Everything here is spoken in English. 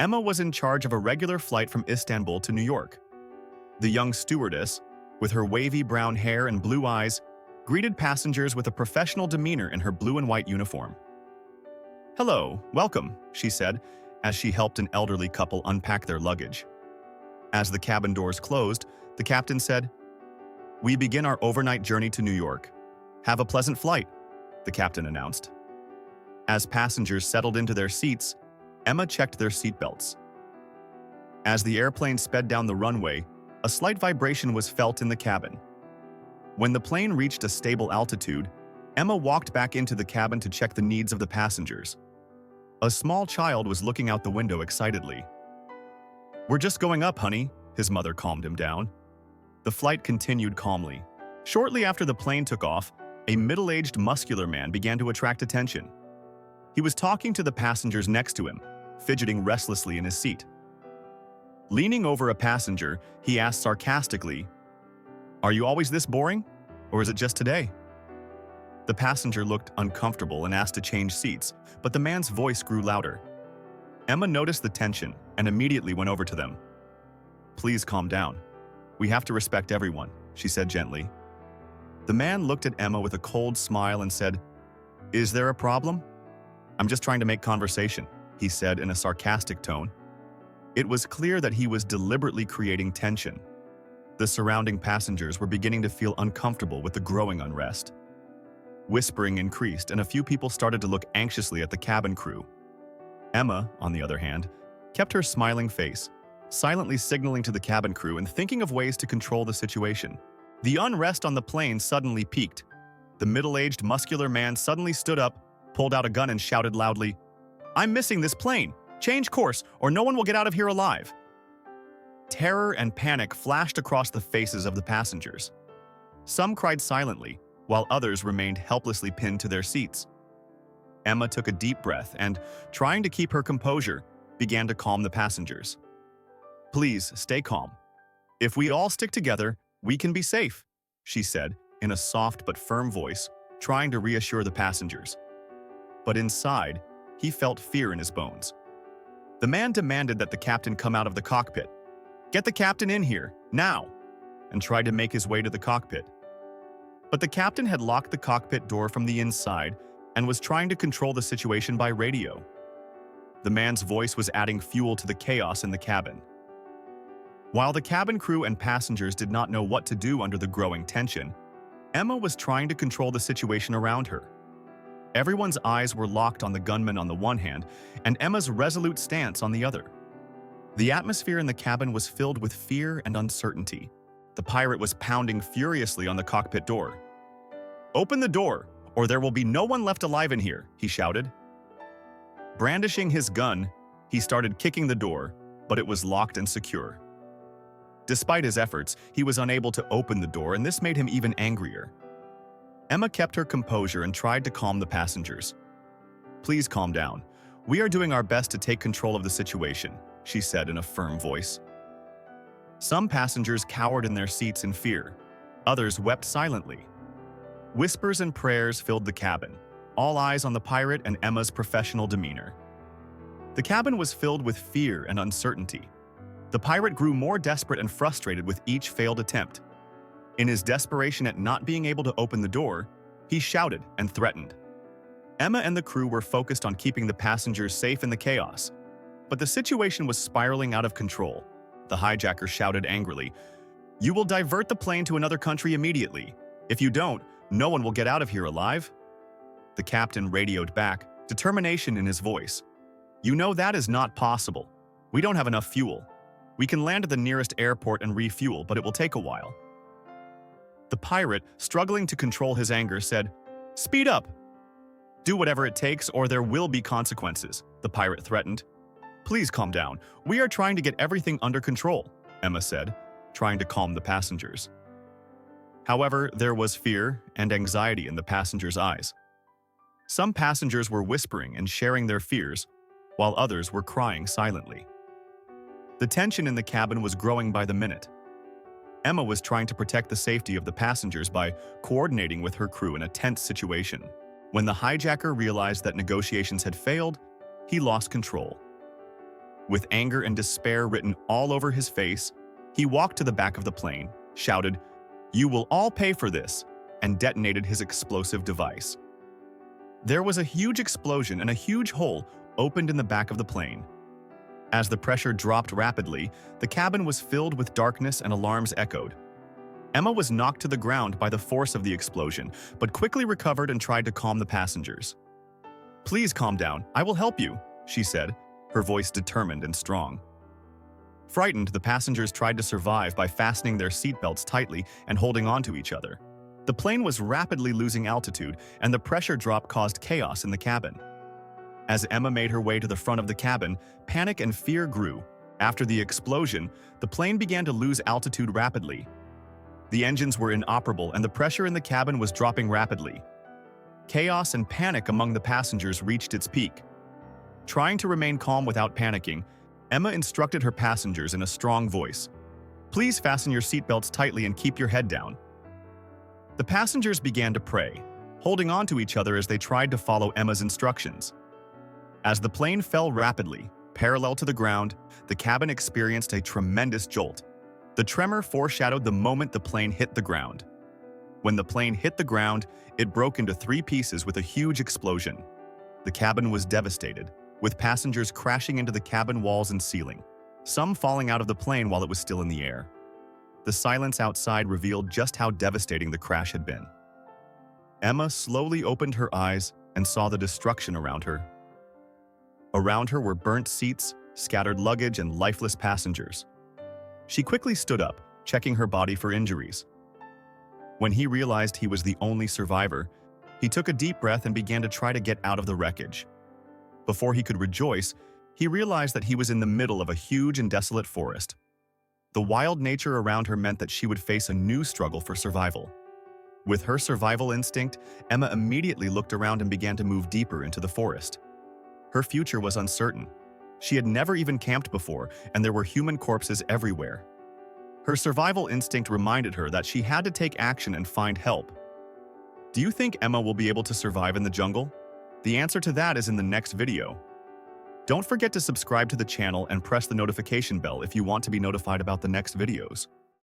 Emma was in charge of a regular flight from Istanbul to New York. The young stewardess, with her wavy brown hair and blue eyes, greeted passengers with a professional demeanor in her blue and white uniform. "Hello, welcome," she said, as she helped an elderly couple unpack their luggage. As the cabin doors closed, the captain said, "We begin our overnight journey to New York. Have a pleasant flight," the captain announced. As passengers settled into their seats, Emma checked their seatbelts. As the airplane sped down the runway, a slight vibration was felt in the cabin. When the plane reached a stable altitude, Emma walked back into the cabin to check the needs of the passengers. A small child was looking out the window excitedly. "We're just going up, honey," his mother calmed him down. The flight continued calmly. Shortly after the plane took off, a middle-aged muscular man began to attract attention. He was talking to the passengers next to him, fidgeting restlessly in his seat. Leaning over a passenger, he asked sarcastically, "Are you always this boring? Or is it just today?" The passenger looked uncomfortable and asked to change seats, but the man's voice grew louder. Emma noticed the tension and immediately went over to them. "Please calm down. We have to respect everyone," she said gently. The man looked at Emma with a cold smile and said, "Is there a problem?" "I'm just trying to make conversation," he said in a sarcastic tone. It was clear that he was deliberately creating tension. The surrounding passengers were beginning to feel uncomfortable with the growing unrest. Whispering increased, and a few people started to look anxiously at the cabin crew. Emma, on the other hand, kept her smiling face, silently signaling to the cabin crew and thinking of ways to control the situation. The unrest on the plane suddenly peaked. The middle-aged, muscular man suddenly stood up, pulled out a gun and shouted loudly, "I'm missing this plane! Change course, or no one will get out of here alive!" Terror and panic flashed across the faces of the passengers. Some cried silently, while others remained helplessly pinned to their seats. Emma took a deep breath and, trying to keep her composure, began to calm the passengers. "Please, stay calm. If we all stick together, we can be safe," she said in a soft but firm voice, trying to reassure the passengers. But inside, he felt fear in his bones. The man demanded that the captain come out of the cockpit. "Get the captain in here, now!" and tried to make his way to the cockpit. But the captain had locked the cockpit door from the inside and was trying to control the situation by radio. The man's voice was adding fuel to the chaos in the cabin. While the cabin crew and passengers did not know what to do under the growing tension, Emma was trying to control the situation around her. Everyone's eyes were locked on the gunman on the one hand, and Emma's resolute stance on the other. The atmosphere in the cabin was filled with fear and uncertainty. The pirate was pounding furiously on the cockpit door. "Open the door, or there will be no one left alive in here," he shouted. Brandishing his gun, he started kicking the door, but it was locked and secure. Despite his efforts, he was unable to open the door, and this made him even angrier. Emma kept her composure and tried to calm the passengers. "Please calm down. We are doing our best to take control of the situation," she said in a firm voice. Some passengers cowered in their seats in fear. Others wept silently. Whispers and prayers filled the cabin, all eyes on the pirate and Emma's professional demeanor. The cabin was filled with fear and uncertainty. The pirate grew more desperate and frustrated with each failed attempt. In his desperation at not being able to open the door, he shouted and threatened. Emma and the crew were focused on keeping the passengers safe in the chaos, but the situation was spiraling out of control. The hijacker shouted angrily, "You will divert the plane to another country immediately. If you don't, no one will get out of here alive." The captain radioed back, determination in his voice. "You know that is not possible. We don't have enough fuel. We can land at the nearest airport and refuel, but it will take a while." The pirate, struggling to control his anger, said, "Speed up! Do whatever it takes or there will be consequences," the pirate threatened. "Please calm down. We are trying to get everything under control," Emma said, trying to calm the passengers. However, there was fear and anxiety in the passengers' eyes. Some passengers were whispering and sharing their fears, while others were crying silently. The tension in the cabin was growing by the minute. Emma was trying to protect the safety of the passengers by coordinating with her crew in a tense situation. When the hijacker realized that negotiations had failed, he lost control. With anger and despair written all over his face, he walked to the back of the plane, shouted, "You will all pay for this," and detonated his explosive device. There was a huge explosion and a huge hole opened in the back of the plane. As the pressure dropped rapidly, the cabin was filled with darkness and alarms echoed. Emma was knocked to the ground by the force of the explosion, but quickly recovered and tried to calm the passengers. "Please calm down, I will help you," she said, her voice determined and strong. Frightened, the passengers tried to survive by fastening their seatbelts tightly and holding on to each other. The plane was rapidly losing altitude, and the pressure drop caused chaos in the cabin. As Emma made her way to the front of the cabin, panic and fear grew. After the explosion, the plane began to lose altitude rapidly. The engines were inoperable and the pressure in the cabin was dropping rapidly. Chaos and panic among the passengers reached its peak. Trying to remain calm without panicking, Emma instructed her passengers in a strong voice, "Please fasten your seatbelts tightly and keep your head down." The passengers began to pray, holding on to each other as they tried to follow Emma's instructions. As the plane fell rapidly, parallel to the ground, the cabin experienced a tremendous jolt. The tremor foreshadowed the moment the plane hit the ground. When the plane hit the ground, it broke into 3 pieces with a huge explosion. The cabin was devastated, with passengers crashing into the cabin walls and ceiling, some falling out of the plane while it was still in the air. The silence outside revealed just how devastating the crash had been. Emma slowly opened her eyes and saw the destruction around her. Around her were burnt seats, scattered luggage, and lifeless passengers. She quickly stood up, checking her body for injuries. When he realized he was the only survivor, he took a deep breath and began to try to get out of the wreckage. Before he could rejoice, he realized that he was in the middle of a huge and desolate forest. The wild nature around her meant that she would face a new struggle for survival. With her survival instinct, Emma immediately looked around and began to move deeper into the forest. Her future was uncertain. She had never even camped before, and there were human corpses everywhere. Her survival instinct reminded her that she had to take action and find help. Do you think Emma will be able to survive in the jungle? The answer to that is in the next video. Don't forget to subscribe to the channel and press the notification bell if you want to be notified about the next videos.